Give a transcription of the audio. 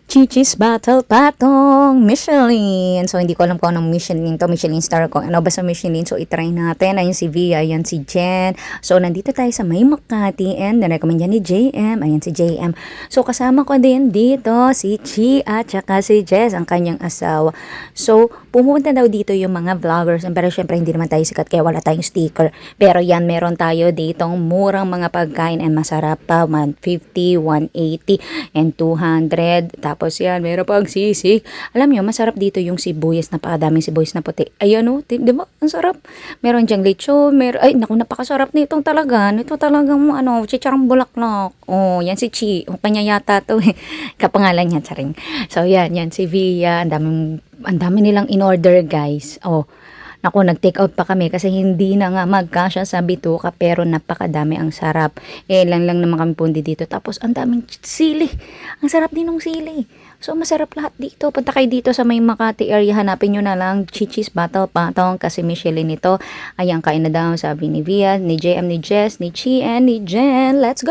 Chichis Battle Patong Michelin. So, hindi ko alam kung anong Michelin to. Michelin star ko. Ano ba sa Michelin? So, itry natin. Ayan si Via. Ayan si Jen. So, nandito tayo sa May Makati. And na-recommend yan ni JM. Ayan si JM. So, kasama ko din dito si Chi at saka si Jess, ang kanyang asawa. So, pumunta daw dito yung mga vloggers. Pero syempre, hindi naman tayo sikat kaya wala tayong sticker. Pero yan, meron tayo ditong murang mga pagkain and masarap pa. 150, 180, and 200. Tapos yan, meron pang sisig. Alam nyo, masarap dito yung sibuyas. Napakadaming sibuyas na puti. Ayan o, di ba? Ang sarap. Meron dyang lechon. Ay, naku, napakasarap nitong talaga. Ito talagang, chicharong bulaklak. Oh, yan si Chi. O, kanya yata to eh. Kapangalan niya, charing. So, yan si Via. Ang dami nilang in-order, guys. Oh, naku, nag-take out pa kami kasi hindi na nga magkasya sa bituka pero napakadami, ang sarap. Lang naman kami pundi dito. Tapos ang daming sili. Ang sarap din ng sili. So masarap lahat dito. Punta kayo dito sa May Makati area. Hanapin nyo na lang Chichis Battle Patong kasi Michelin ito. Ayan, kain na daw sabi ni Via, ni JM, ni Jess, ni Chi, and ni Jen. Let's go!